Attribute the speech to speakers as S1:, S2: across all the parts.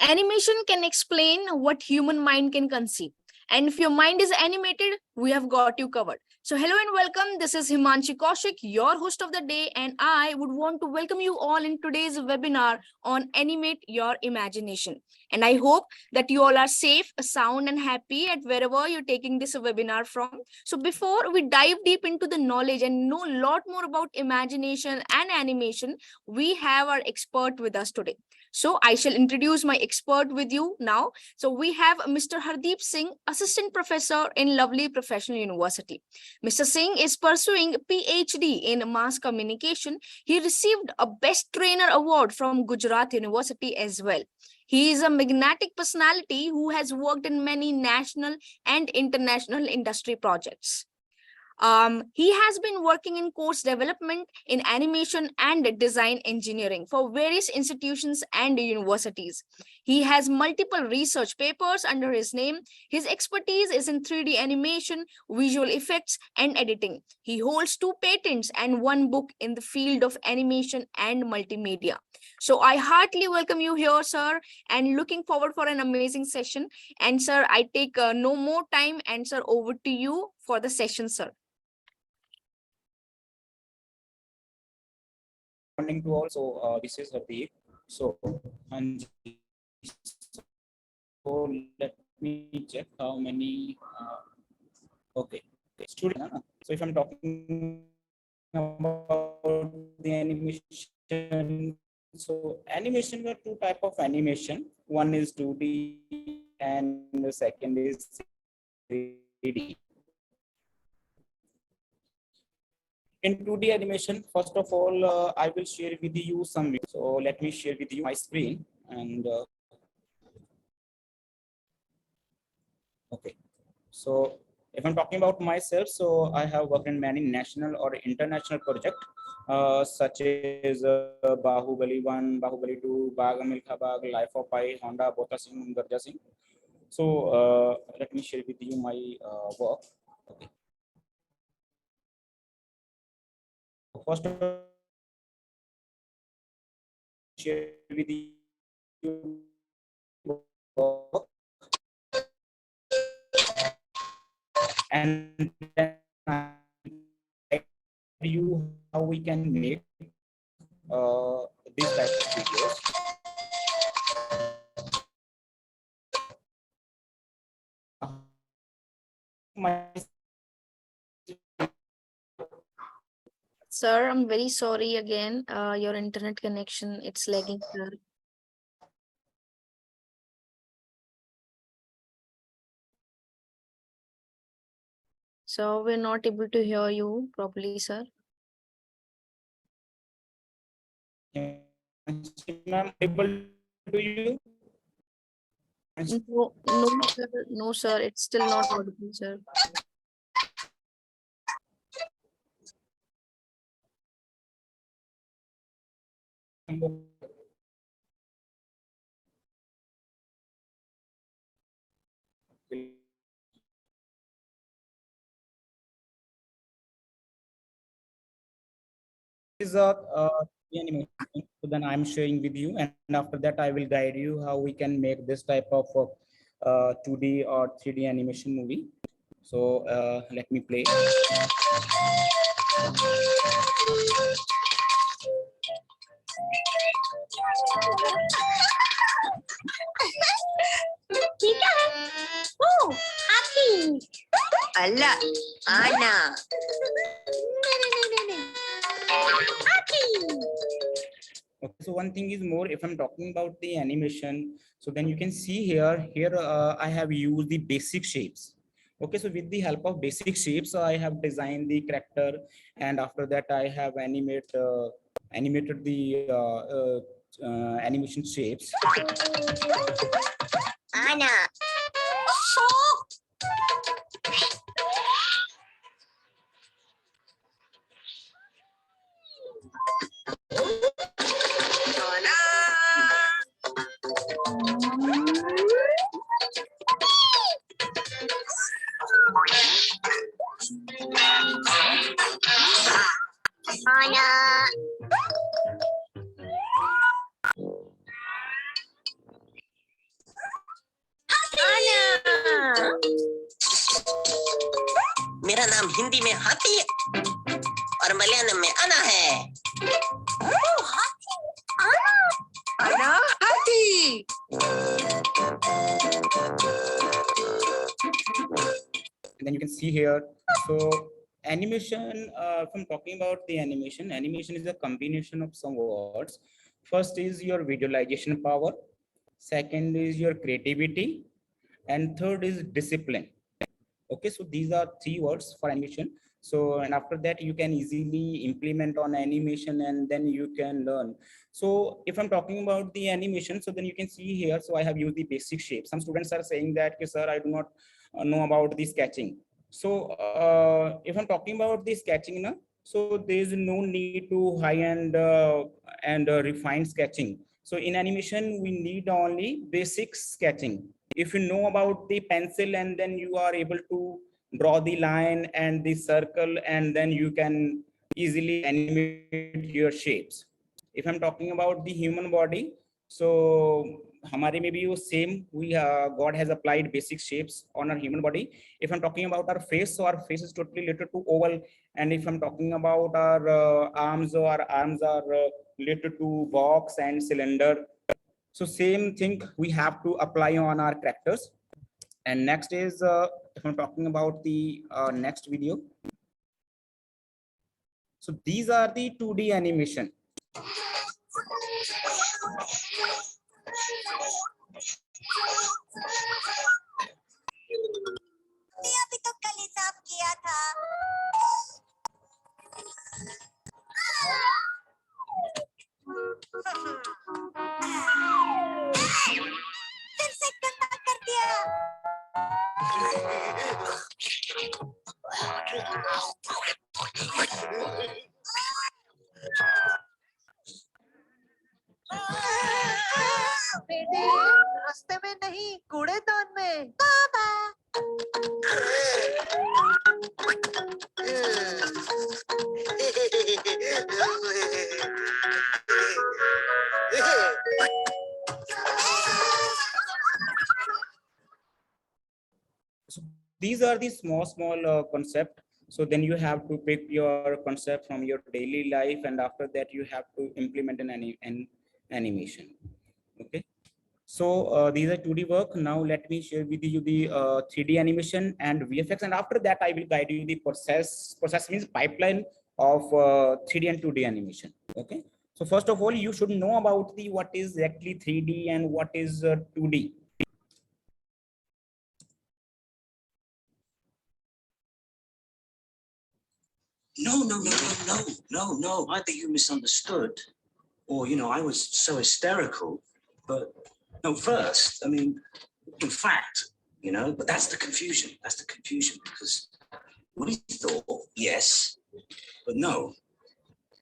S1: Animation can explain what human mind can conceive. And if your mind is animated, we have got you covered. So hello and welcome. This is Himanshi Kaushik, your host of the day, and I would want to welcome you all in today's webinar on Animate Your Imagination. And I hope that you all are safe, sound, and happy at wherever you're taking this webinar from. So before we dive deep into the knowledge and know a lot more about imagination and animation, we have our expert with us today. So I shall introduce my expert with you now. So we have Mr. Hardeep Singh, Assistant Professor in Lovely Professional University. Mr. Singh is pursuing PhD in Mass Communication. He received a Best Trainer Award from Gujarat University as well. He is a magnetic personality who has worked in many national and international industry projects. He has been working in course development in animation and design engineering for various institutions and universities. He has multiple research papers under his name. His expertise is in 3D animation, visual effects, and editing. He holds 2 patents and 1 book in the field of animation and multimedia. So I heartily welcome you here, sir, and looking forward for an amazing session. And sir, I take no more time, and sir, over to you for the session, sir.
S2: Morning to all. So this is Hardeep. So and so let me check how many. Okay, student. So if I'm talking about the animation, so animation were 2 type of animation. One is 2D and the second is 3D. In 2D animation, first of all, I will share with you some. So let me share with you my screen and okay. So if I'm talking about myself, so I have worked in many national or international projects such as Bahubali 1, Bahubali 2, Bag Milkha Bag, Life of Pi, Honda, Bota Singh, Garja Singh. So let me share with you my work. Okay. First, share with you work. And then I you how we can make this type of videos.
S1: Sir, I'm very sorry again. Your internet connection, it's lagging, sir. So we're not able to hear you properly, sir.
S2: I'm able to you.
S1: No, no, sir. No, sir. It's still not audible, sir.
S2: Is animation. So then I'm sharing with you, and after that I will guide you how we can make this type of 2D or 3D animation movie. So let me play.
S1: Oh, happy.
S3: Allah, Anna.
S2: Okay, so one thing is more, if I'm talking about the animation, so then you can see here I have used the basic shapes. Okay, so with the help of basic shapes, I have designed the character, and after that I have animated the animation shapes.
S3: Anna. नाम हिंदी में हाथी और मलयालम में आना है। आना हाथी।
S2: And then you can see here. So animation, if I'm talking about the animation, animation is a combination of some words. First is your visualization power. Second is your creativity. And third is discipline. Okay, so these are three words for animation. So, and after that you can easily implement on animation and then you can learn. So if I'm talking about the animation, so then you can see here, so I have used the basic shape. Some students are saying that, okay, sir, I do not know about the sketching. So if I'm talking about the sketching now, so there is no need to high-end and refined sketching. So in animation, we need only basic sketching. If you know about the pencil and then you are able to draw the line and the circle, and then you can easily animate your shapes. If I'm talking about the human body, so हमारे में भी वो same, we God has applied basic shapes on our human body. If I'm talking about our face, so our face is totally related to oval, and if I'm talking about our arms, so our arms are related to box and cylinder. So same thing we have to apply on our characters. And next is if I'm talking about the next video. So these are the 2D animation.
S3: अभी तो कल ही साफ किया था। फिर से गंदा कर दिया।
S4: बेटे रास्ते में नहीं कूड़ेदान में।
S3: बाबा।
S2: So these are the small concept. So then you have to pick your concept from your daily life, and after that you have to implement an animation. Okay. So these are 2D work. Now let me share with you the 3D animation and VFX, and after that I will guide you the process. Process means pipeline of 3D and 2D animation. Okay. So first of all, you should know about the what is exactly 3D and what is 2D.
S5: No. I think you misunderstood. Or, you know, I was so hysterical. But no, first, I mean, in fact, you know, but that's the confusion. That's the confusion because we thought, yes, but no.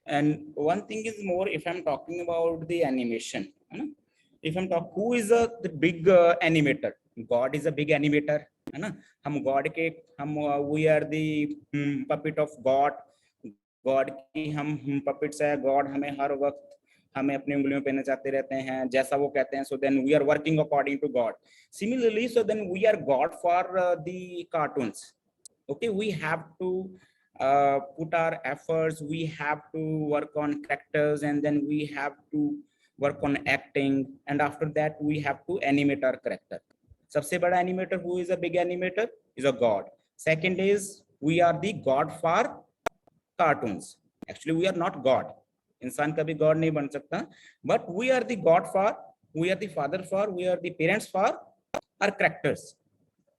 S2: And one thing is more, if I'm talking about the animation, if I'm talking, who is the big animator? God is a big animator, है ना? हम God के we are the puppet of God. God की हम puppets है. God हमें हर वक्त हमें अपनी उंगलियों पे नचाते रहते हैं जैसा वो कहते हैं. So then we are working according to God. Similarly, so then we are God for the cartoons. Okay, we have to put our efforts, we have to work on characters, and then we have to work on acting, and after that we have to animate our character. सबसे बड़ा animator, who is a big animator, is a God. Second is we are the God for cartoons. Actually we are not God. इंसान कभी God नहीं बन सकता, but we are the God for, we are the father for, we are the parents for our characters.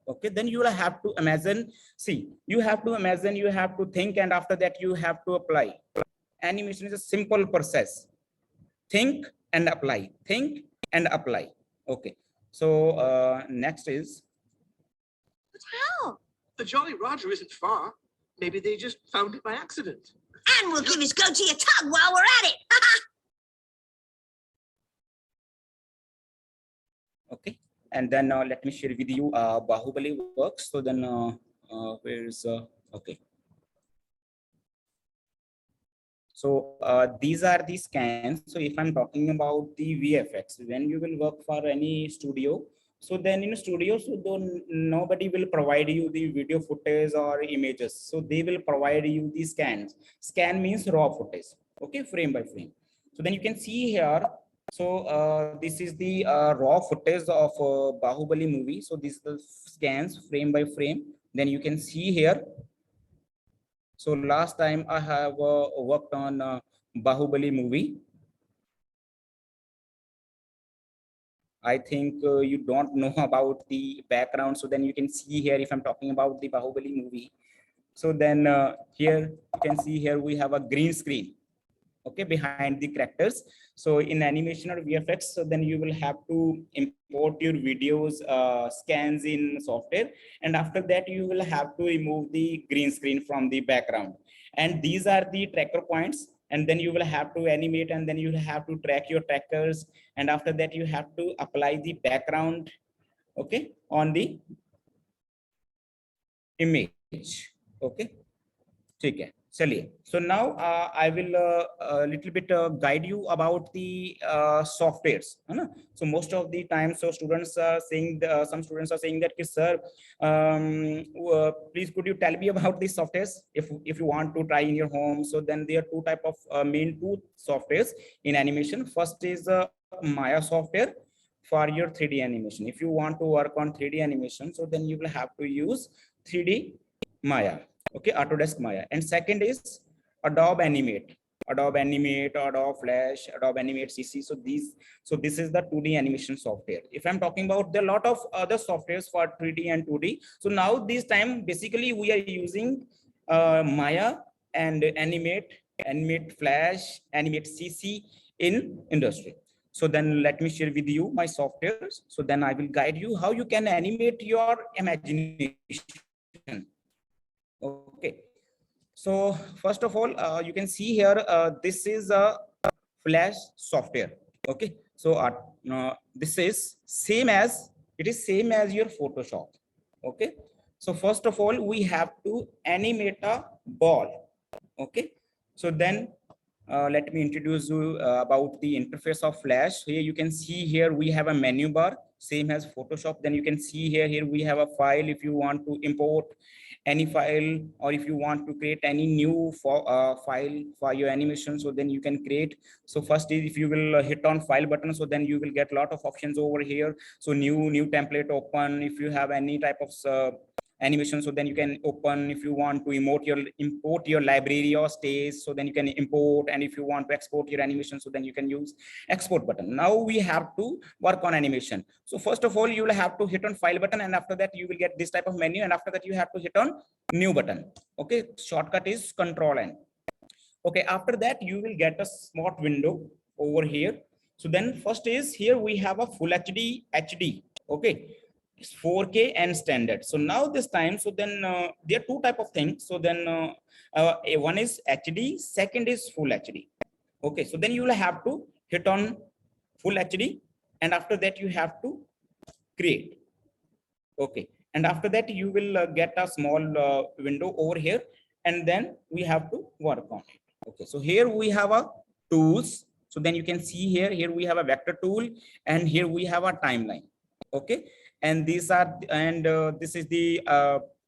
S2: Okay, then you will have to imagine, see, you have to imagine, you have to think, and after that you have to apply. Animation is a simple process. Think and apply, think and apply. Okay, so next is,
S3: But how?
S4: The Jolly Roger isn't far. Maybe they just found it by accident.
S3: And we'll give his goatee a tug while we're at it.
S2: okay, and then let me share with you Bahubali works. So then where's okay. So these are the scans. So if I'm talking about the VFX, when you will work for any studio, So then in studio, so nobody will provide you the video footage or images. So they will provide you the scans. Scan means raw footage, okay, frame by frame. So then you can see here. So this is the raw footage of Bahubali movie. So this is the scans frame by frame. Then you can see here. So last time I have worked on Bahubali movie. I think you don't know about the background. So then you can see here, if I'm talking about the Bahubali movie. So then here you can see here we have a green screen, okay, behind the characters. So in animation or VFX, so then you will have to import your videos scans in software, and after that you will have to remove the green screen from the background. And these are the tracker points, and then you will have to animate, and then you will have to track your trackers, and after that you have to apply the background, okay, on the image, okay. Okay. So now I will little bit guide you about the softwares. So most of the time, so students are saying, some students are saying that, sir, please could you tell me about these softwares if you want to try in your home. So then there are two type of main two softwares in animation. First is Maya software for your 3D animation. If you want to work on 3D animation, so then you will have to use 3D Maya. Okay, Autodesk Maya. And second is Adobe Animate, Adobe Flash, Adobe Animate CC. So this is the 2D animation software. If I'm talking about the lot of other softwares for 3D and 2D. So now this time basically we are using Maya and Animate Flash, Animate CC in industry. So then let me share with you my softwares. So then I will guide you how you can animate your imagination. Okay, so first of all, you can see here, this is a Flash software. Okay, so this is same as your Photoshop. Okay, so first of all, we have to animate a ball. Okay, so then let me introduce you about the interface of Flash. Here you can see here we have a menu bar, same as Photoshop. Then you can see here we have a file. If you want to import any file, or if you want to create any new file for your animation, so then you can create. So first is, if you will hit on file button, so then you will get a lot of options over here. So new template open. If you have any type of animation, so then you can open. If you want to import your library or stage, so then you can import. And if you want to export your animation, so then you can use export button. Now we have to work on animation. So first of all, you will have to hit on file button, and after that you will get this type of menu, and after that you have to hit on new button. Okay, shortcut is Control N. Okay, after that you will get a smart window over here. So then first is, here we have a full HD. Okay, it's 4K and standard. So now this time, so then there are two type of things. So then one is HD, second is full HD. Okay, so then you will have to hit on full HD, and after that you have to create. Okay, and after that you will get a small window over here, and then we have to work on it. Okay, so here we have a tools. So then you can see here we have a vector tool, and here we have a timeline. Okay, and these are, and this is the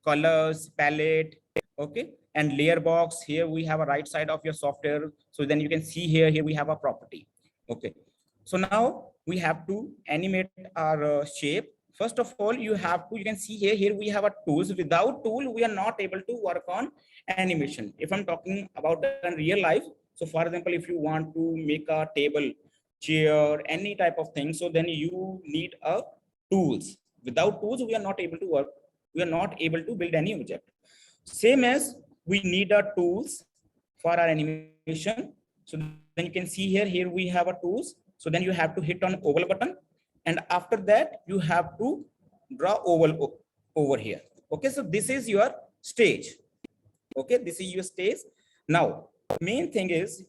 S2: colors palette. Okay, and layer box. Here we have a right side of your software. So then you can see here we have a property. Okay, so now we have to animate our shape. First of all, you can see here we have a tools. Without tool, we are not able to work on animation. If I'm talking about in real life, so for example, if you want to make a table, chair, any type of thing, so then you need a tools. Without tools, we are not able to work. We are not able to build any object. Same as we need a tools for our animation. So then you can see here we have a tools. So then you have to hit on oval button, and after that you have to draw oval over here. Okay, so this is your stage. Okay, this is your stage. Now main thing is,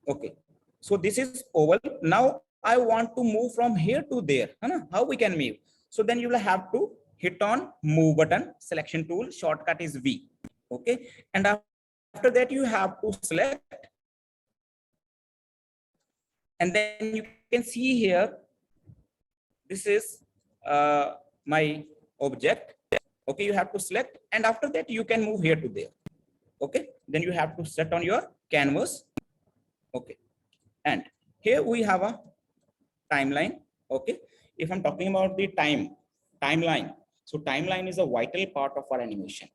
S2: okay, so this is oval. Now I want to move from here to there. How we can move? So then you will have to hit on move button, selection tool, shortcut is V. Okay, and after that you have to select, and then you can see here this is my object. Okay, you have to select, and after that you can move here to there. Okay, then you have to set on your canvas. Okay, and here we have a timeline. Okay, if I'm talking about the timeline, so timeline is a vital part of our animation.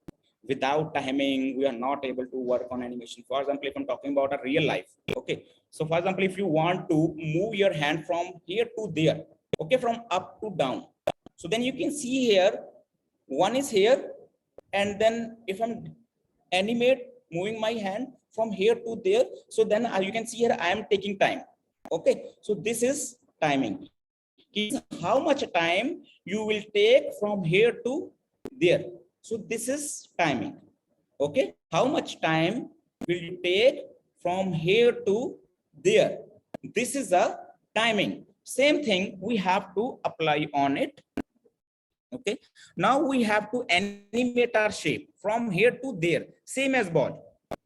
S2: Without timing, we are not able to work on animation. For example, if I'm talking about a real life, okay, so for example, if you want to move your hand from here to there, okay, from up to down, so then you can see here, one is here, and then if I'm animate moving my hand from here to there, so then you can see here I am taking time. Okay, so this is timing. How much time you will take from here to there, so this is timing. Okay, how much time will you take from here to there, this is a timing. Same thing we have to apply on it. Okay, now we have to animate our shape from here to there, same as ball.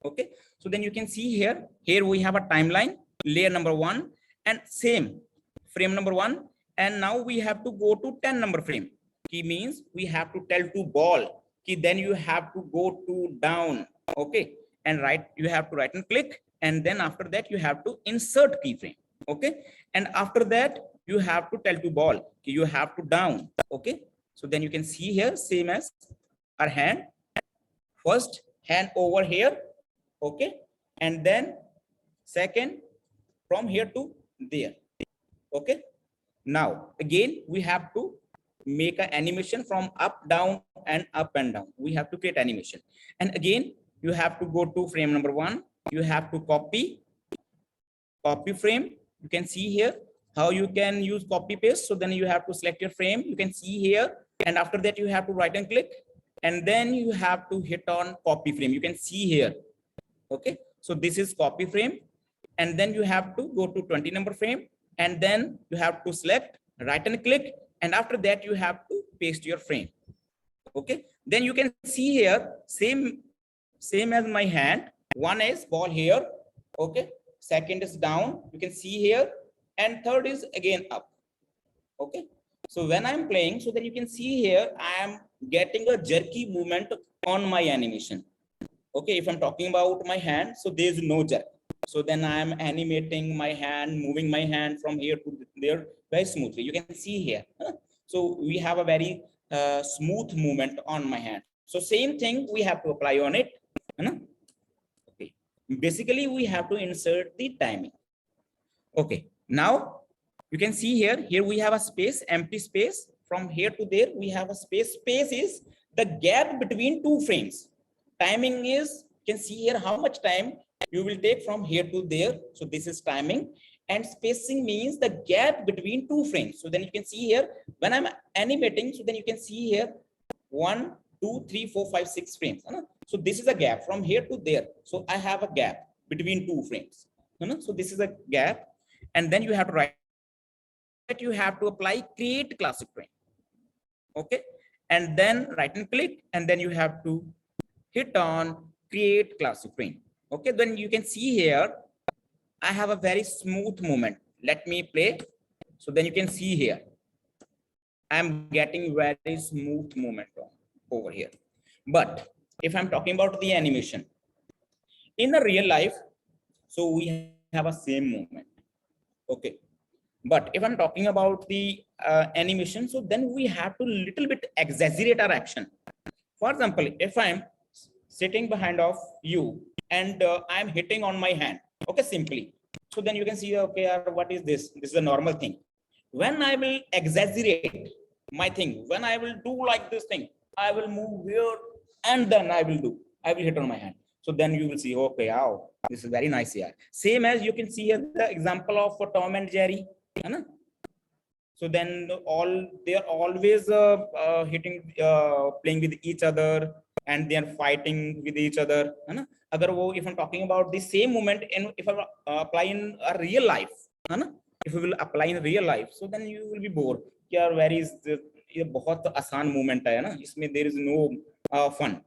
S2: Okay, so then you can see here we have a timeline, layer number 1, and same frame number 1, and now we have to go to 10 number frame. Key means we have to tell to ball key, then you have to go to down. Okay, and you have to right and click, and then after that you have to insert keyframe. Okay, and after that you have to tell to ball key, you have to down. Okay, so then you can see here same as our hand, first hand over here. Okay, and then second from here to there. Okay, now again we have to make an animation from up down and up and down. We have to create animation, and again you have to go to frame number 1, you have to copy frame. You can see here how you can use copy paste. So then you have to select your frame, you can see here, and after that you have to right and click, and then you have to hit on copy frame. You can see here. Okay, so this is copy frame, and then you have to go to 20 number frame, and then you have to select, right and click, and after that you have to paste your frame. Okay, then you can see here same as my hand, one is ball here. Okay, second is down, you can see here, and third is again up. Okay, so when I'm playing, so then you can see here I am getting a jerky movement on my animation. Okay, if I'm talking about my hand, so there is no jerk, so then I am animating my hand, moving my hand from here to there very smoothly. You can see here, so we have a very smooth movement on my hand. So same thing we have to apply on it. Okay, basically we have to insert the timing. Okay, now you can see here we have a space, empty space. From here to there we have a space. Space is the gap between two frames. Timing is, you can see here how much time you will take from here to there, so this is timing. And spacing means the gap between two frames. So then you can see here when I'm animating, so then you can see here 1 2 3 4 5 6 frames. So this is a gap from here to there, so I have a gap between two frames. So this is a gap, and then you have to write that you have to apply create classic frame. Okay, and then right and click, and then you have to hit on create classic frame. Okay, then you can see here I have a very smooth movement. Let me play. So then you can see here I'm getting very smooth movement over here. But if I'm talking about the animation in the real life, so we have a same movement. Okay, but if I'm talking about the animation, so then we have to little bit exaggerate our action. For example, if I'm sitting behind of you and I'm hitting on my hand, okay, simply, so then you can see, okay, what is this? This is a normal thing. When I will exaggerate my thing, when I will do like this thing, I will move here, and then I will hit on my hand. So then you will see, okay, wow, this is very nice here. Same as you can see here the example of Tom and Jerry. So then they are always hitting, playing with each other, and they are fighting with each other. If I'm talking about the same moment, and if I apply in a real life, if we will apply in real life, so then you will be bored. Yeah, where is the बहुत आसान movement है ना, इसमें there is no fun.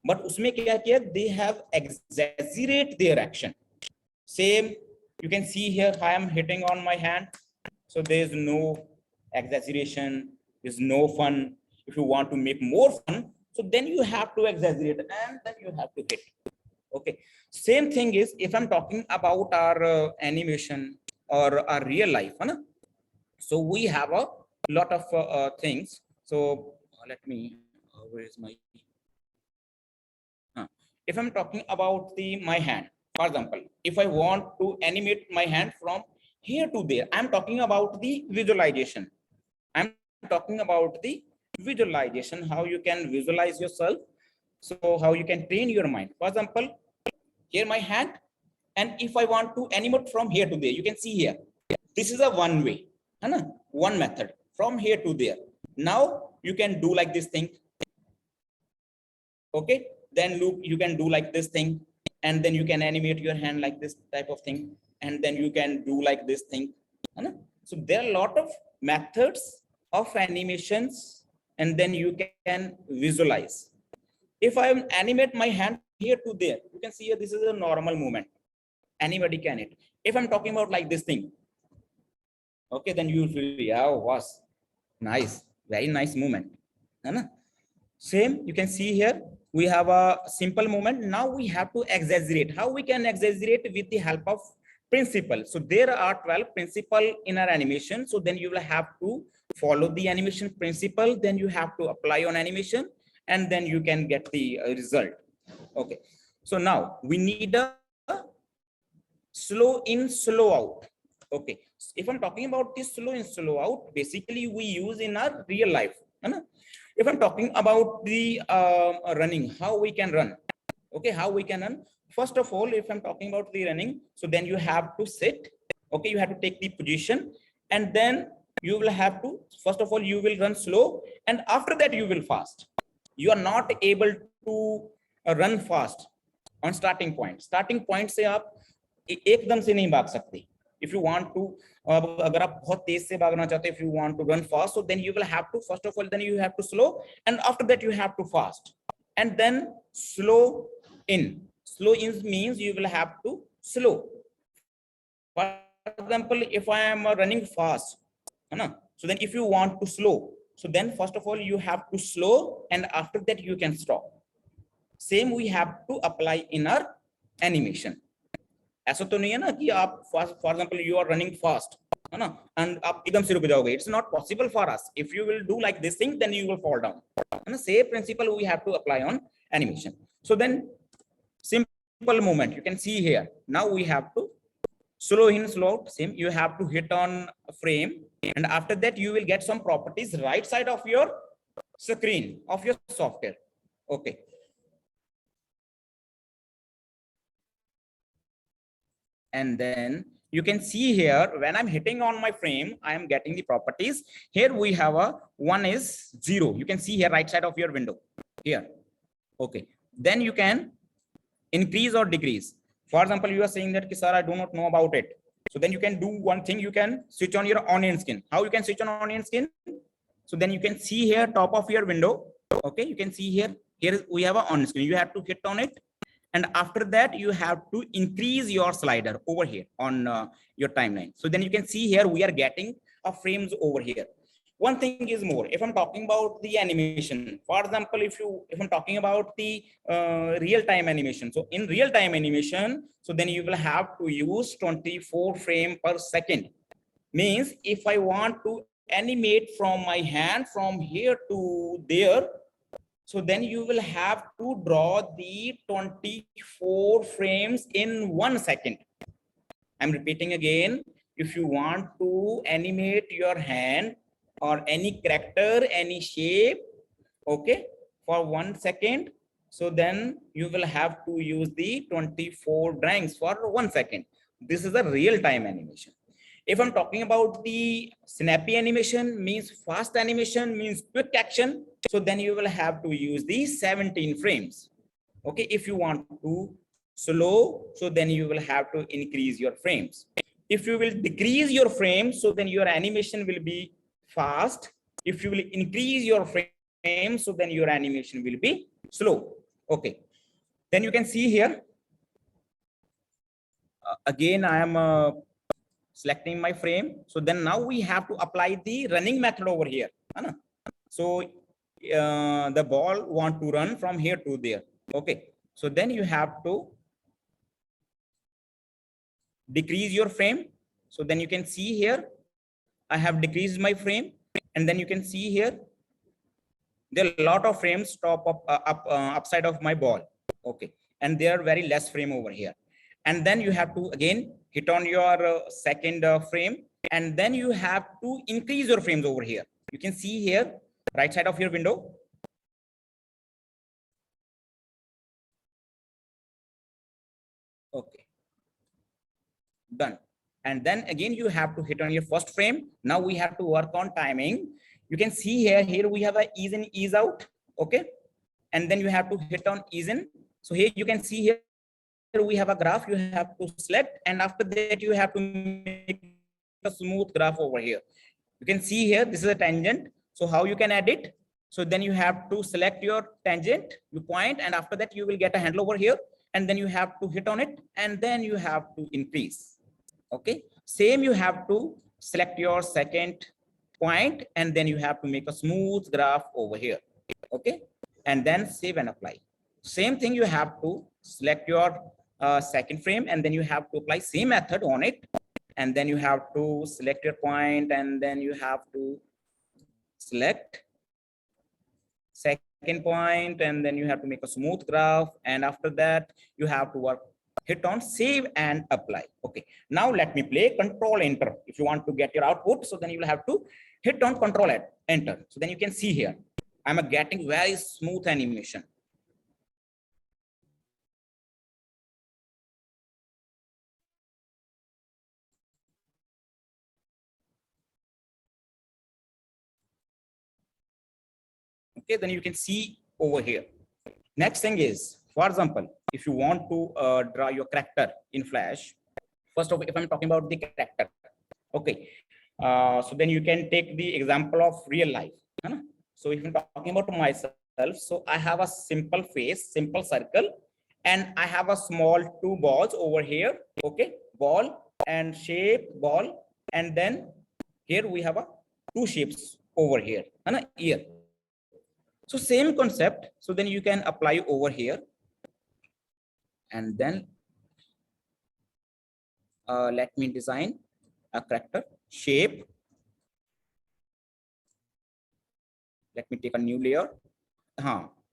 S2: But उसमें क्या किया, they have exaggerate their action. Same, you can see here I am hitting on my hand, so there is no exaggeration is no fun. If you want to make more fun, so then you have to exaggerate and then you have to hit. Okay, same thing is if I'm talking about our animation or our real life, huh? So we have a lot of things. So let me, where is my, if I'm talking about the my hand, for example, if I want to animate my hand from here to there, I'm talking about the visualization. I'm talking about the visualization, how you can visualize yourself. So how you can train your mind. For example, here my hand, and if I want to animate from here to there, you can see here, this is a one way, one method from here to there. Now you can do like this thing. Okay, then loop, you can do like this thing, and then you can animate your hand like this type of thing, and then you can do like this thing. So there are a lot of methods of animations, and then you can visualize. If I animate my hand here to there, you can see here, this is a normal movement. Anybody can it. If I'm talking about like this thing, okay, then you will be, oh, was nice, very nice movement. Same, you can see here, we have a simple movement. Now we have to exaggerate. How we can exaggerate? With the help of principle. So there are 12 principles in our animation. So then you will have to follow the animation principle. Then you have to apply on animation, and then you can get the result. Okay. So now we need a slow in, slow out. Okay. If I'm talking about this slow in, slow out, basically we use in our real life. If I'm talking about the running, how we can run. Okay, how we can run. First of all, if I'm talking about the running, so then you have to sit. Okay, you have to take the position, and then you will have to, first of all, you will run slow, and after that you will fast. You are not able to run fast on starting point. Starting point से आप एकदम से नहीं भाग सकते. If you want to, अगर आप बहुत तेज से भागना चाहते, if you want to run fast, so then you will have to, first of all, then you have to slow, and after that you have to fast, and then slow in. Slow in means you will have to slow. For example, if I am running fast, so then if you want to slow, so then first of all you have to slow, and after that you can stop. Same we have to apply in our animation. ऐसा तो नहीं है ना कि आप for example you are running fast, है ना, and आप एकदम से रुक जाओगे. It's not possible for us. If you will do like this thing, then you will fall down. And the same principle we have to apply on animation. So then simple movement you can see here. Now we have to slow in, slow out. Same, you have to hit on a frame, and after that you will get some properties right side of your screen of your software. Okay. And then you can see here, when I'm hitting on my frame, I am getting the properties. Here we have a one is 0. You can see here right side of your window here. Okay. Then you can increase or decrease. For example, you are saying that, sir, I do not know about it. So then you can do one thing. You can switch on your onion skin. How you can switch on onion skin? So then you can see here top of your window. Okay. You can see here. Here we have an onion skin. You have to hit on it. And after that, you have to increase your slider over here on your timeline. So then you can see here, we are getting frames over here. One thing is more, if I'm talking about the animation, for example, if I'm talking about the real-time animation. So in real-time animation, so then you will have to use 24 frames per second. Means if I want to animate from my hand from here to there, so then you will have to draw the 24 frames in 1 second. I'm repeating again. If you want to animate your hand or any character, any shape, okay, for 1 second, so then you will have to use the 24 drawings for 1 second. This is a real-time animation. If I'm talking about the snappy animation, means fast animation, means quick action, so then you will have to use the 17 frames. Okay, if you want to slow, so then you will have to increase your frames. If you will decrease your frames, so then your animation will be fast. If you will increase your frames, so then your animation will be slow. Okay, then you can see here, again I am selecting my frame. So then now we have to apply the running method over here. So the ball want to run from here to there. Okay, so then you have to decrease your frame. So then you can see here, I have decreased my frame, and then you can see here, there are a lot of frames top up, upside of my ball. Okay, and there are very less frame over here. And then you have to again hit on your second frame, and then you have to increase your frames over here. You can see here, right side of your window. Okay, done. And then again you have to hit on your first frame. Now we have to work on timing. You can see here we have a ease in, ease out. Okay, and then you have to hit on ease in. So here you can see here we have a graph you have to select, and after that you have to make a smooth graph over here. You can see here this is a tangent. So how you can add it? So then you have to select your tangent, you point, and after that you will get a handle over here, and then you have to hit on it, and then you have to increase. Okay, same you have to select your second point, and then you have to make a smooth graph over here. Okay, and then save and apply. Same thing, you have to select your second frame, and then you have to apply same method on it, and then you have to select your point, and then you have to select second point, and then you have to make a smooth graph, and after that you have to work, hit on save and apply. Okay, now let me play, control enter if you want to get your output. So then you will have to hit on control enter. So then you can see here I'm getting very smooth animation. Okay, then you can see over here. Next thing is, for example, if you want to draw your character in Flash, first of all, if I'm talking about the character, okay, so then you can take the example of real life. So if I'm talking about myself, so I have a simple face, simple circle, and I have a small two balls over here. Okay, ball and shape, ball, and then here we have a two shapes over here, ear. So same concept. So then you can apply over here, and then let me design a character shape. Let me take a new layer.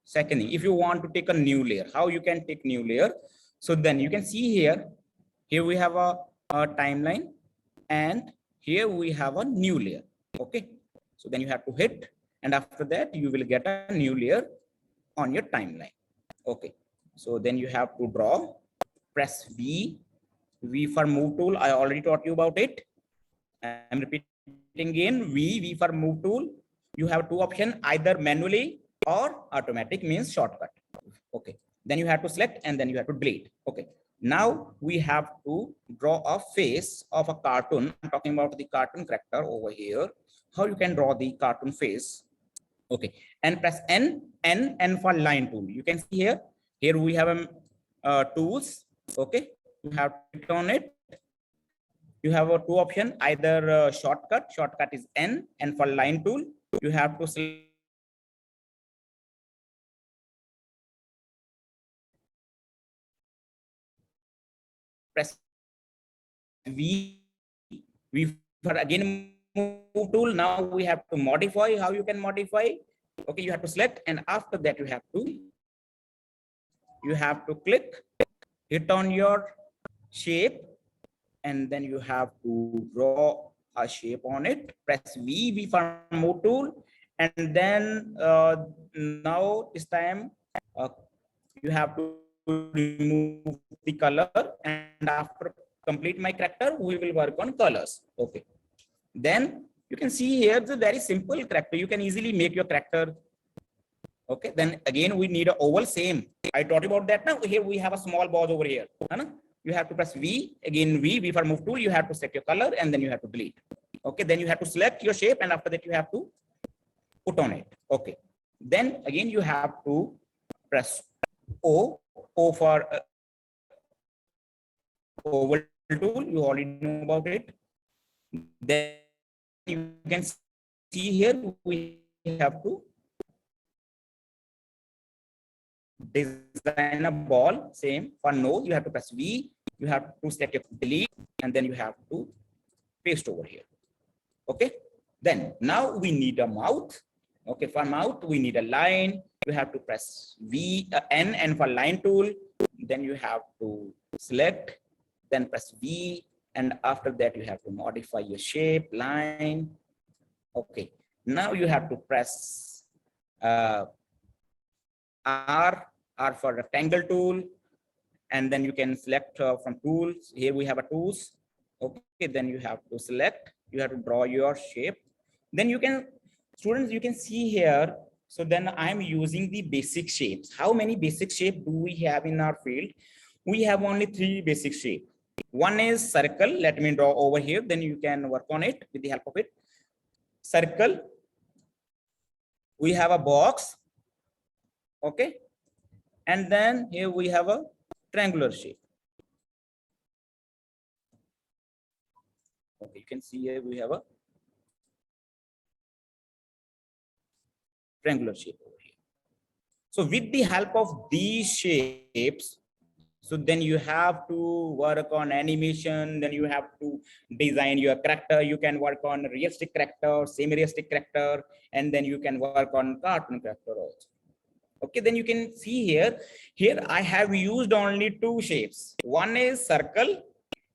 S2: Second thing, if you want to take a new layer, how you can take new layer? So then you can see here we have a timeline, and here we have a new layer. Okay, so then you have to hit, and after that you will get a new layer on your timeline. Okay, so then you have to draw, press V for move tool. I already taught you about it. I'm repeating again, V for move tool. You have two options, either manually or automatic, means shortcut. Okay, then you have to select, and then you have to delete. Okay, now we have to draw a face of a cartoon. I'm talking about the cartoon character over here. How you can draw the cartoon face? Okay, and press N for line tool. You can see here we have tools. Okay, you have to click on it. You have a two option, either shortcut is N, and for line tool you have to select press V for again move tool. Now we have to modify. How you can modify? Okay, you have to select, and after that you have to click, hit on your shape, and then you have to draw a shape on it. Press V for move tool, and then now this time you have to remove the color, and after complete my character we will work on colors. Okay, then you can see here it's a very simple character. You can easily make your character. Okay, then again we need an oval. Same, I taught you about that. Now here we have a small ball over here. You have to press V again, V for move tool. You have to select your color, and then you have to delete. Okay, then you have to select your shape, and after that you have to put on it. Okay, then again you have to press O for oval tool. You already know about it. Then you can see here we have to design a ball. Same for nose, you have to press V, you have to select your delete, and then you have to paste over here. Okay, then now we need a mouth. Okay, for mouth we need a line. You have to press N, and for line tool, then you have to select, then press V, and after that you have to modify your shape line. Okay, now you have to press R for rectangle tool, and then you can select from tools. Here we have a tools. Okay, then you have to select, you have to draw your shape. Then you can, students, you can see here. So then I'm using the basic shapes. How many basic shape do we have in our field? We have only 3 basic shape. One is circle. Let me draw over here. Then you can work on it with the help of it. Circle. We have a box. Okay. And then here we have a triangular shape. Okay, you can see here we have a triangular shape over here. So with the help of these shapes, so then you have to work on animation, then you have to design your character. You can work on realistic character, semi-realistic character, and then you can work on cartoon character also. Okay, then you can see here, I have used only 2 shapes. One is circle,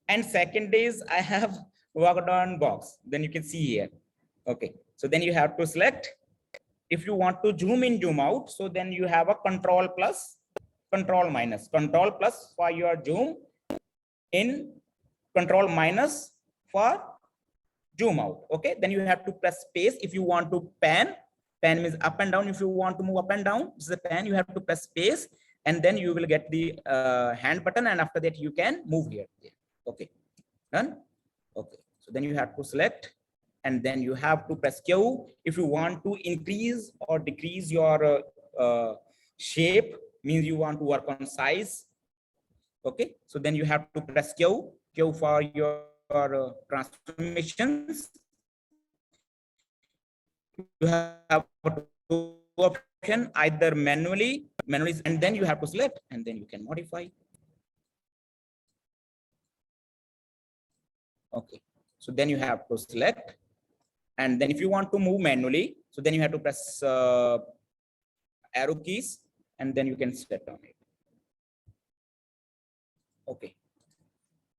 S2: and second is I have worked on box. Then you can see here. Okay, so then you have to select. If you want to zoom in, zoom out, so then you have a control plus, control minus, control plus for your zoom in, control minus for zoom out. Okay, then you have to press space. If you want to pan means up and down. If you want to move up and down, this is a pan, you have to press space, and then you will get the hand button, and after that you can move here. Okay, done. Okay, so then you have to select, and then you have to press Q if you want to increase or decrease your shape, means you want to work on size. Okay, so then you have to press Q for your transformations. You have two option, either manually, and then you have to select, and then you can modify. Okay, so then you have to select, and then if you want to move manually, so then you have to press arrow keys, and then you can select on it. Okay,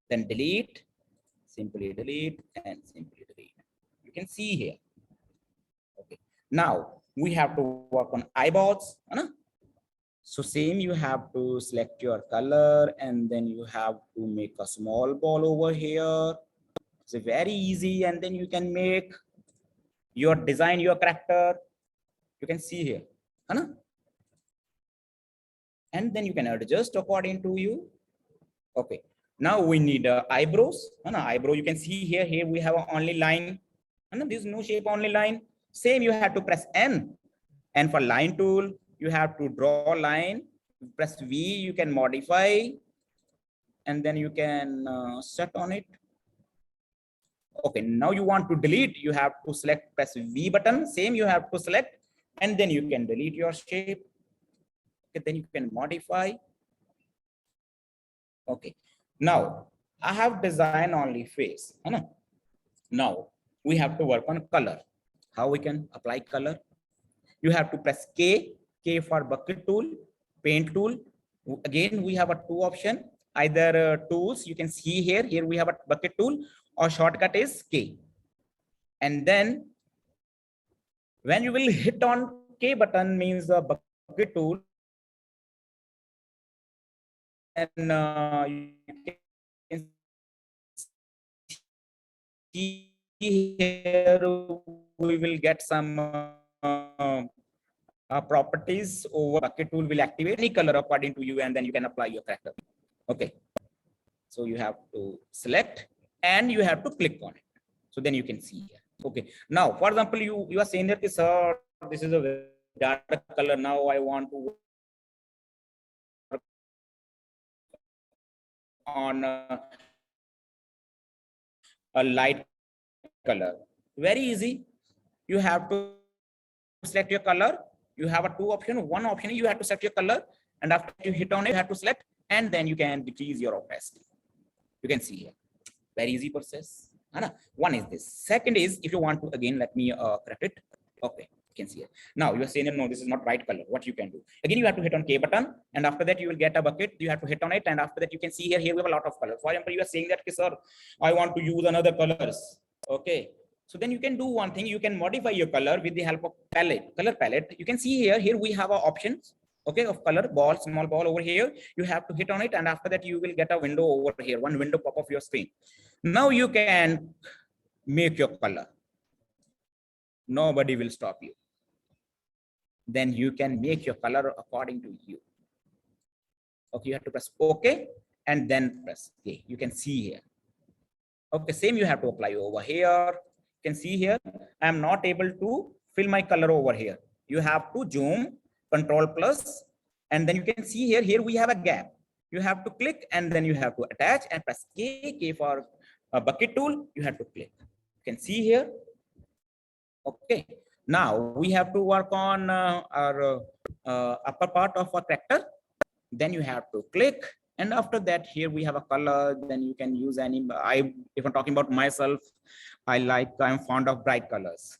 S2: then delete, simply delete, and simply delete. You can see here. Okay, now we have to work on eyeballs. So same, you have to select your color, and then you have to make a small ball over here. It's very easy, and then you can make your design, your character. You can see here. And then you can adjust according to you. Okay, now we need eyebrows. Eyebrow, you can see here. Here we have only line. There's no shape, only line. Same, you have to press N. And for line tool, you have to draw line. Press V, you can modify, and then you can set on it. Okay, now you want to delete, you have to select, press V button. Same, you have to select, and then you can delete your shape. Okay, then you can modify. Okay, now I have designed only face. Now we have to work on color. How we can apply color? You have to press K for bucket tool, paint tool. Again, we have a 2 option, either tools. You can see here. Here we have a bucket tool, or shortcut is K. And then when you will hit on K button, means the bucket tool, and you can see here we will get some properties over. Bucket tool will activate any color according to you, and then you can apply your character. Okay, so you have to select, and you have to click on it, so then you can see here. Okay, now for example, you are saying that, sir, this is a dark color. Now I want to on a light color. Very easy. You have to select your color. You have a two option. One option you have to select your color, and after you hit on it, you have to select, and then you can decrease your opacity. You can see here. Very easy process. One is this. Second is, if you want to, again, let me correct it. Okay, you can see it. Now you are saying, no, this is not right color. What you can do? Again, you have to hit on K button, and after that you will get a bucket. You have to hit on it, and after that you can see here. Here we have a lot of colors. For example, you are saying that, sir, I want to use another colors. Okay. So then you can do one thing. You can modify your color with the help of color palette. You can see here. Here we have our options. Okay, of color ball, small ball over here. You have to hit on it, and after that you will get a window over here. One window pop of your screen. Now you can make your color. Nobody will stop you. Then you can make your color according to you. Okay, you have to press OK and then press K. You can see here. Okay, same you have to apply over here. You can see here, I am not able to fill my color over here. You have to zoom, Control plus, and then you can see here. Here we have a gap. You have to click and then you have to attach and press K. K for a bucket tool. You have to click. You can see here. Okay. Now we have to work on our upper part of our character. Then you have to click, and after that, here we have a color. Then you can use any. If I'm talking about myself, I'm fond of bright colors.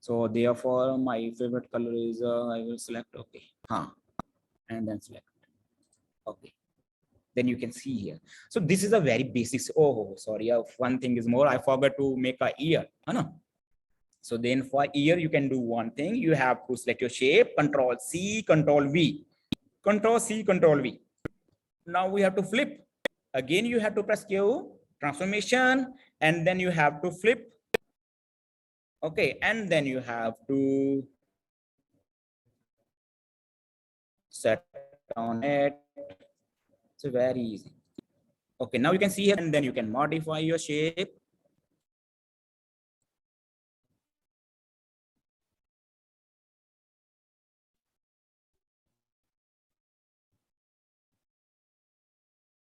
S2: So therefore, my favorite color is I will select okay, and then select okay. Then you can see here. So this is a very basic. Oh, sorry. One thing is more. I forgot to make a ear. So then for ear, you can do one thing. You have to select your shape. Control C, Control V. Control C, Control V. Now we have to flip. Again, you have to press Q, transformation, and then you have to flip. Okay, and then you have to set on it. It's very easy. Okay, now you can see here, and then you can modify your shape.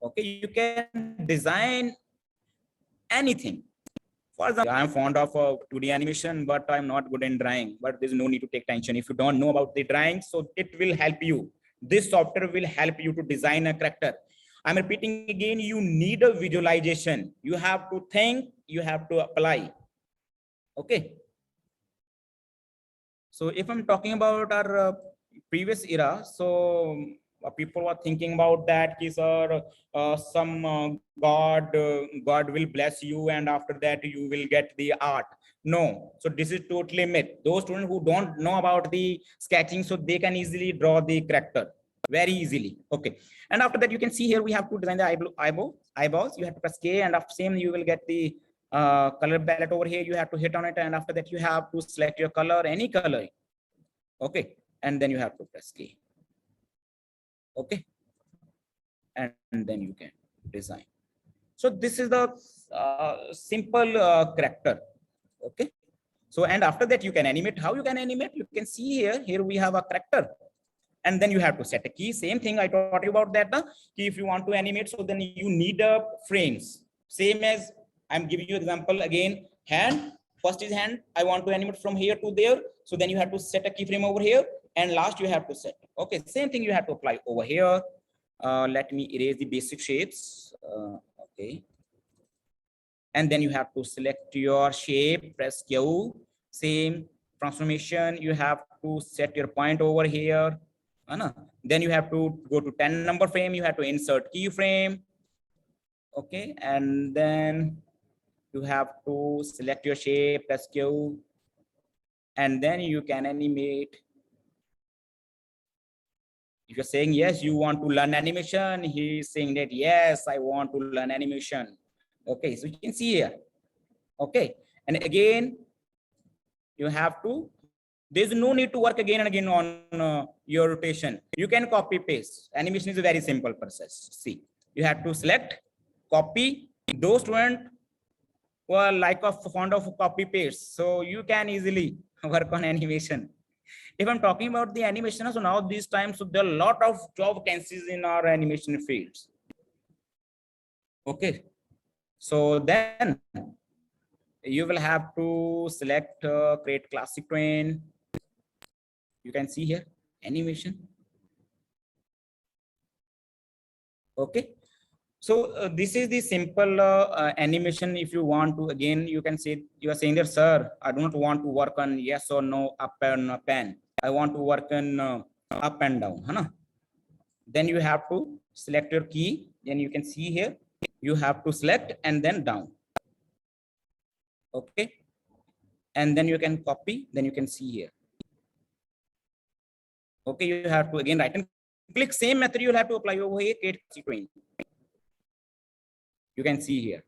S2: Okay, you can design anything. For example, I'm fond of 2D animation, but I'm not good in drawing. But there's no need to take tension. If you don't know about the drawing, so it will help you. This software will help you to design a character. I'm repeating again, you need a visualization. You have to think, you have to apply. Okay. So if I'm talking about our previous era, so people were thinking about that, sir, some God will bless you, and after that you will get the art. No, so this is totally myth. Those students who don't know about the sketching, so they can easily draw the character very easily. Okay, and after that you can see here we have to design the eyeballs. You have to press K, and after same you will get the color palette over here. You have to hit on it, and after that you have to select your color, any color. Okay, and then you have to press K. Okay, and then you can design. So this is the simple character. Okay, so and after that you can animate. How you can animate? You can see here we have a character, and then you have to set a key. Same thing I taught you about that. If you want to animate, so then you need frames. Same as I'm giving you example again. Hand, first is hand. I want to animate from here to there. So then you have to set a keyframe over here, and last you have to set. Okay, same thing you have to apply over here. Let me erase the basic shapes. Okay, and then you have to select your shape. Press Q. Same transformation. You have to set your point over here. Then you have to go to 10 number frame. You have to insert keyframe. Okay, and then you have to select your shape, press Q, and then you can animate. If you're saying yes, you want to learn animation, he's saying that yes, I want to learn animation. Okay, so you can see here. Okay, and again, you have to. There's no need to work again and again on your rotation. You can copy paste. Animation is a very simple process. See, you have to select, copy. Those students who are fond of copy paste, so you can easily work on animation. If I'm talking about the animation, so now these times, so there are a lot of job vacancies in our animation fields. Okay, so then you will have to select create classic twin. You can see here animation. Okay, so this is the simple animation. If you want to, again, you can say, you are saying that, sir, I do not want to work on yes or no, up and pen. I want to work on up and down. Huh? Then you have to select your key. Then you can see here, you have to select and then down. Okay, and then you can copy. Then you can see here. Okay, you have to again right and click. Same method you will have to apply over here. Create twin. You can see here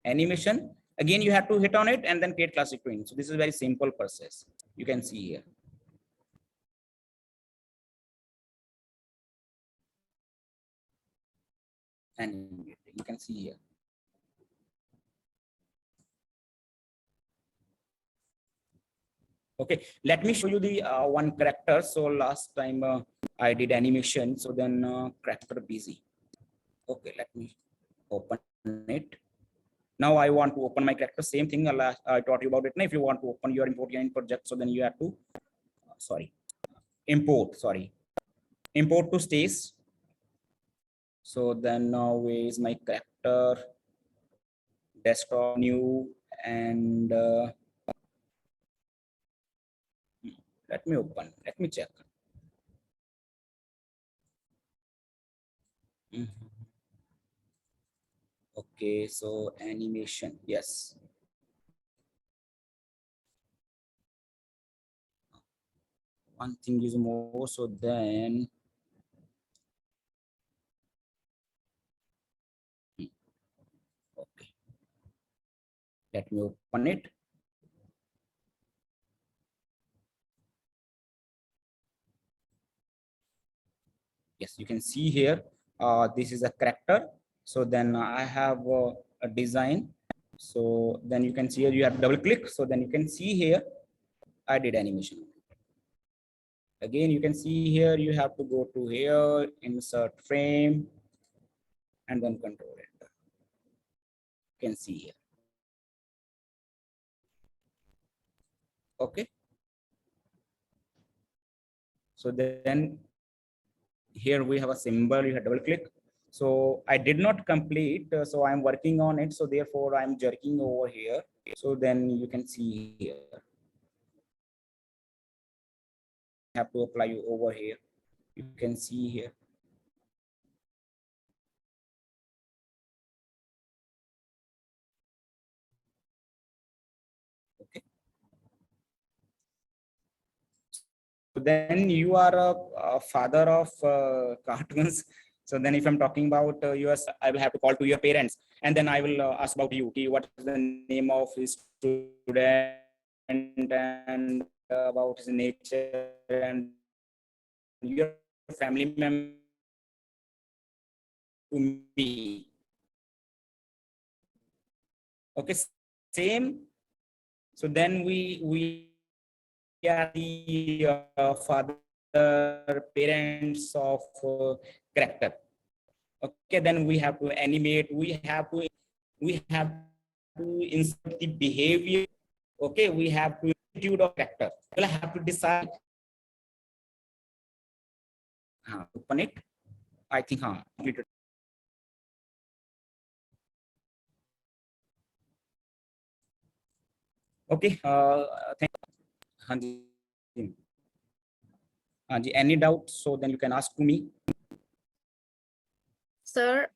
S2: animation. Again, you have to hit on it and then create classic twin. So this is very simple process. You can see here. And you can see here. Okay, let me show you the one character. So last time I did animation. So then character busy. Okay, let me open it. Now I want to open my character. Same thing I taught you about it. Now, if you want to open your import project, so then you have to import to stage. So then now is my character, desktop, new, and let me open. Let me check. Okay, so animation, yes. One thing is more, so then okay, let me open it. Yes, you can see here, this is a character. So then I have a design. So then you can see here, you have double click. So then you can see here, I did animation. Again, you can see here, you have to go to here, insert frame, and then control it. You can see here. Okay. So then here we have a symbol, you have double click. So I did not complete, so I'm working on it. So therefore I'm jerking over here. So then you can see here. Have to apply you over here. You can see here. Okay. So then you are a father of cartoons. So then if I'm talking about US, I will have to call to your parents, and then I will ask about you. Okay, what is the name of his student and about his nature and your family member to me. Okay, same. So then we are the father parents of character. Okay, then we have to animate. We have to insert the behavior. Okay, we have to attitude of character. We'll have to decide. Open it. I think completed. Okay. Thank you. Any doubt? So then you can ask to me.
S1: Sir,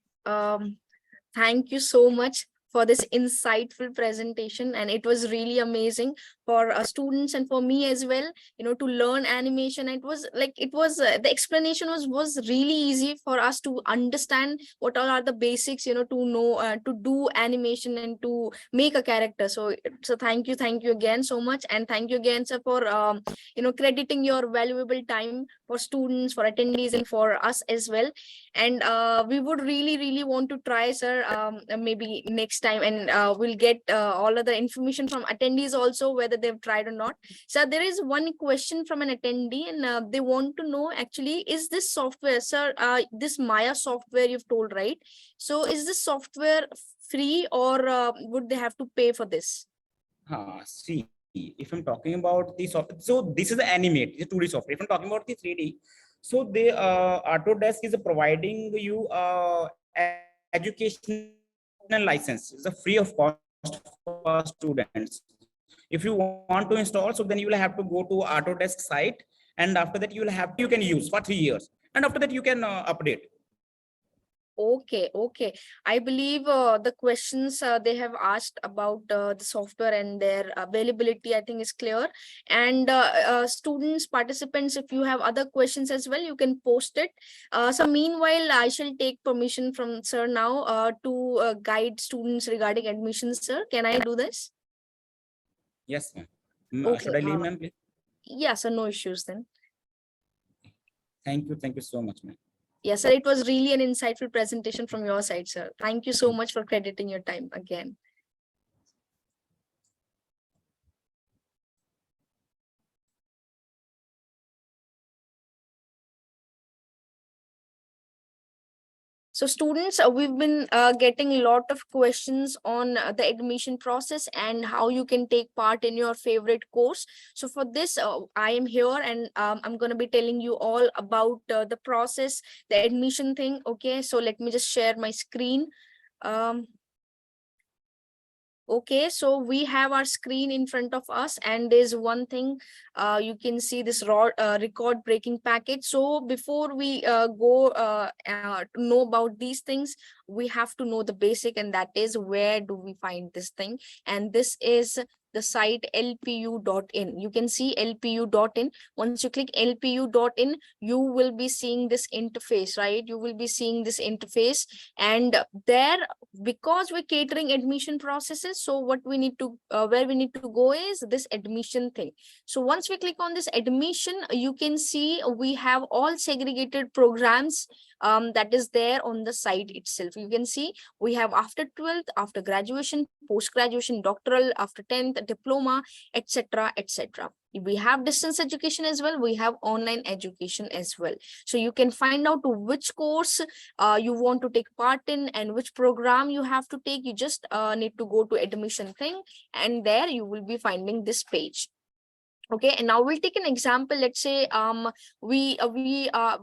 S1: thank you so much for this insightful presentation, and it was really amazing for students and for me as well, to learn animation. It was like, the explanation was really easy for us to understand what all are the basics, to know to do animation and to make a character. So thank you again so much, and thank you again, sir, for crediting your valuable time for students, for attendees, and for us as well. And we would really want to try, sir, maybe next time, and we'll get all of the information from attendees also, whether whether they've tried or not. So there is one question from an attendee, and they want to know actually, is this software, sir, this Maya software you've told, right? So is this software free, or would they have to pay for this?
S2: See, if I'm talking about the software, so this is the Animate, the 2D software. If I'm talking about the 3D, so the Autodesk is providing you educational license. It's a free of cost for students. If you want to install, so then you will have to go to Autodesk site, and after that you can use for 3 years, and after that you can update.
S1: Okay, okay. I believe the questions they have asked about the software and their availability, I think, is clear. And students, participants, if you have other questions as well, you can post it. So meanwhile, I shall take permission from sir now to guide students regarding admissions, sir. Can I do this?
S2: Yes, ma'am.
S1: Okay.
S2: Should I leave, ma'am, please?
S1: Yeah, so no issues then.
S2: Thank you so much, ma'am.
S1: Yes, sir. It was really an insightful presentation from your side, sir. Thank you so much for crediting your time again. So students, we've been getting a lot of questions on the admission process and how you can take part in your favorite course. So for this, I am here, and I'm going to be telling you all about the process, the admission thing. Okay, so let me just share my screen. Okay, so we have our screen in front of us, and there's one thing, you can see this raw record breaking package. So before we go to know about these things, we have to know the basic, and that is, where do we find this thing? And this is the site lpu.in. You can see lpu.in. Once you click lpu.in, you will be seeing this interface, right? You will be seeing this interface, and there, because we're catering admission processes, so what we need to where we need to go is this admission thing. So once we click on this admission, you can see we have all segregated programs that is there on the site itself. You can see we have after 12th, after graduation, post graduation, doctoral, after 10th, diploma, etc., etc. We have distance education as well, we have online education as well. So you can find out which course you want to take part in and which program you have to take. You just need to go to admission thing, and there you will be finding this page. Okay, and now we'll take an example. Let's say I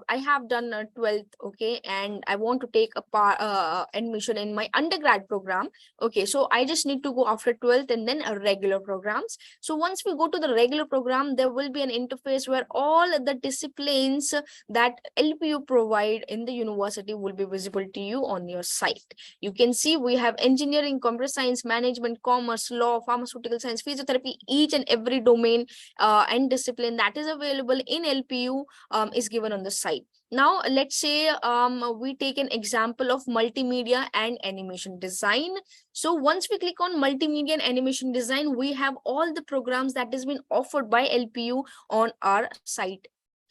S1: have done 12th, okay, and I want to take a admission in my undergrad program. Okay, so I just need to go after 12th and then a regular programs. So once we go to the regular program, there will be an interface where all the disciplines that LPU provide in the university will be visible to you on your site. You can see we have engineering, computer science, management, commerce, law, pharmaceutical science, physiotherapy. Each and every domain and discipline that is available in LPU is given on the site. Now, let's say we take an example of multimedia and animation design. So once we click on multimedia and animation design, we have all the programs that has been offered by LPU on our site.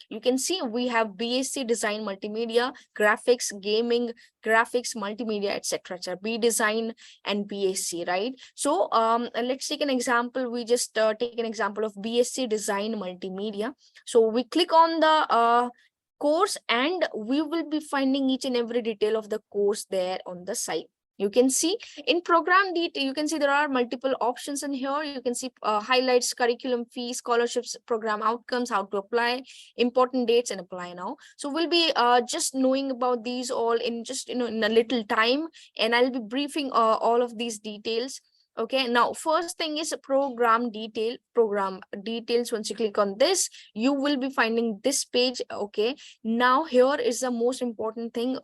S1: You can see we have BSc Design Multimedia, Graphics, Gaming, Graphics, Multimedia, etc. B Design and BSc, right? So let's take an example. We just take an example of BSc Design Multimedia. So we click on the course, and we will be finding each and every detail of the course there on the site. You can see in program detail, you can see there are multiple options in here. You can see highlights, curriculum, fees, scholarships, program outcomes, how to apply, important dates, and apply now. So we'll be just knowing about these all in just in a little time, and I'll be briefing all of these details. Okay, now first thing is program details. Once you click on this, you will be finding this page. Okay, now here is the most important thing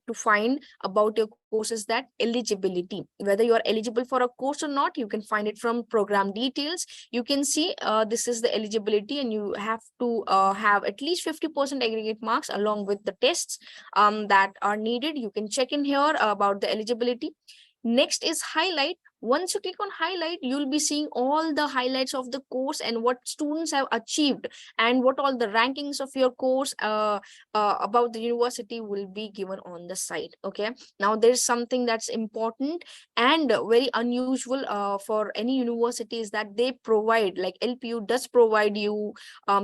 S1: to find about your course, is that eligibility. Whether you are eligible for a course or not, you can find it from program details. You can see this is the eligibility, and you have to have at least 50% aggregate marks along with the tests that are needed. You can check in here about the eligibility. Next is highlight. Once you click on highlight, you'll be seeing all the highlights of the course and what students have achieved and what all the rankings of your course about the university will be given on the site. Okay, now there's something that's important and very unusual for any university is that they provide, like LPU does provide you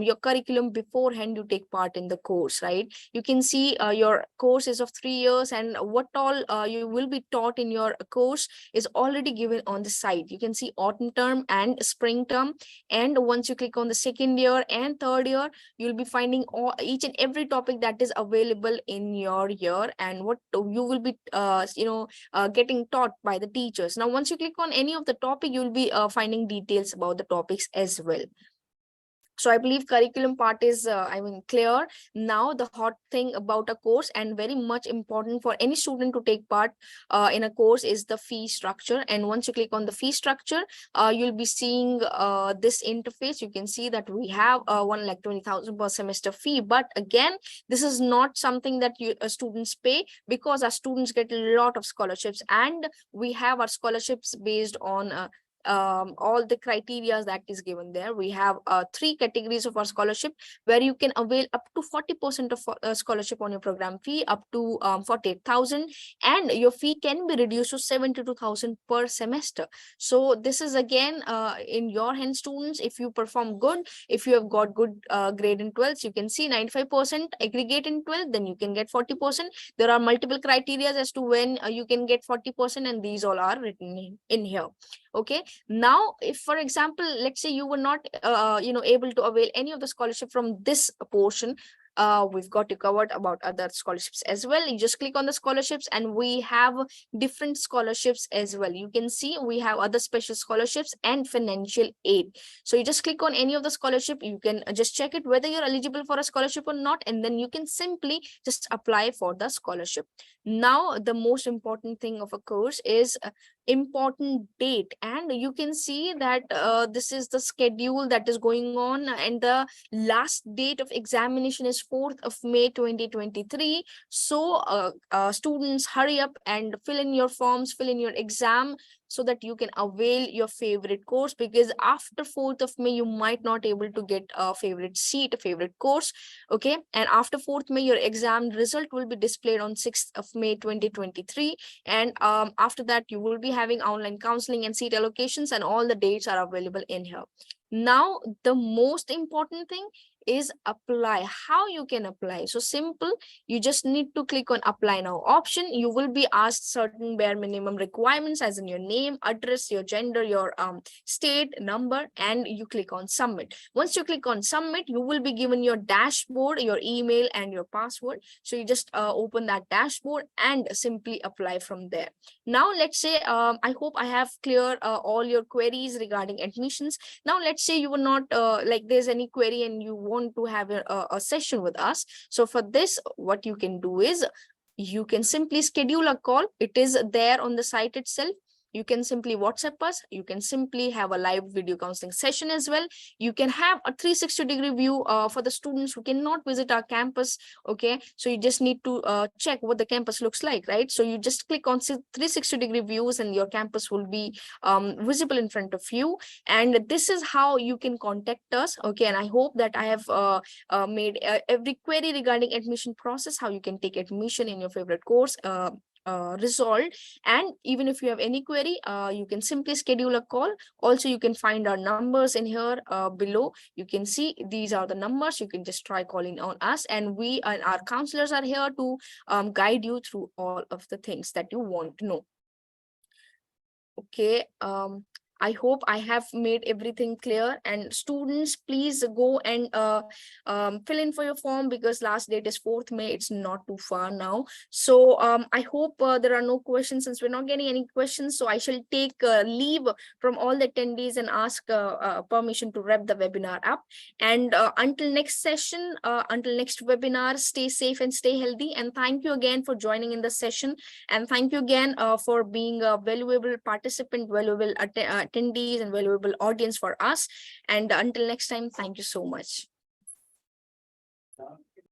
S1: your curriculum beforehand you take part in the course, right? You can see your course is of 3 years and what all you will be taught in your course is already given on the site. You can see autumn term and spring term, and once you click on the second year and third year, you'll be finding each and every topic that is available in your year and what you will be getting taught by the teachers. Now once you click on any of the topic, you'll be finding details about the topics as well. So I believe curriculum part is clear. Now the hot thing about a course and very much important for any student to take part in a course is the fee structure. And once you click on the fee structure, you'll be seeing this interface. You can see that we have 1,20,000 per semester fee, but again, this is not something that students pay, because our students get a lot of scholarships, and we have our scholarships based on all the criteria that is given there. We have 3 categories of our scholarship where you can avail up to 40% of scholarship on your program fee, up to 48,000, and your fee can be reduced to 72,000 per semester. So this is again in your hands, students. If you perform good, if you have got good grade in 12th, you can see 95% aggregate in 12th, then you can get 40%. There are multiple criteria as to when you can get 40%, and these all are written in here. Okay, now if for example, let's say you were not able to avail any of the scholarship from this portion, we've got you covered about other scholarships as well. You just click on the scholarships and we have different scholarships as well. You can see we have other special scholarships and financial aid. So you just click on any of the scholarship, you can just check it whether you're eligible for a scholarship or not, and then you can simply just apply for the scholarship. Now the most important thing of a course is important date, and you can see that this is the schedule that is going on, and the last date of examination is 4th of May 2023. So students, hurry up and fill in your forms, fill in your exam, so that you can avail your favorite course, because after 4th of May you might not able to get a favorite seat, a favorite course. Okay, and after 4th May your exam result will be displayed on 6th of May 2023, and after that you will be having online counseling and seat allocations, and all the dates are available in here. Now the most important thing is apply. How you can apply? So simple, you just need to click on apply now option. You will be asked certain bare minimum requirements, as in your name, address, your gender, your state, number, and you click on submit. Once you click on submit, you will be given your dashboard, your email, and your password. So you just open that dashboard and simply apply from there. Now let's say I hope I have cleared all your queries regarding admissions. Now let's say you were not like there's any query and you want to have a session with us. So for this, what you can do is you can simply schedule a call. It is there on the site itself. You can simply WhatsApp us. You can simply have a live video counseling session as well. You can have a 360-degree view for the students who cannot visit our campus. Okay, so you just need to check what the campus looks like, right? So you just click on 360-degree views and your campus will be visible in front of you. And this is how you can contact us. Okay, and I hope that I have made every query regarding admission process, how you can take admission in your favorite course, resolved. And even if you have any query, you can simply schedule a call. Also, you can find our numbers in here below. You can see these are the numbers. You can just try calling on us, and we and our counselors are here to guide you through all of the things that you want to know. Okay, I hope I have made everything clear. And students, please go and fill in for your form, because last date is 4th May. It's not too far now. So I hope there are no questions. Since we're not getting any questions, so I shall take leave from all the attendees and ask permission to wrap the webinar up. And until next session, until next webinar, stay safe and stay healthy. And thank you again for joining in the session. And thank you again for being a valuable participant, valuable attendees, and valuable audience for us. And until next time, thank you so much.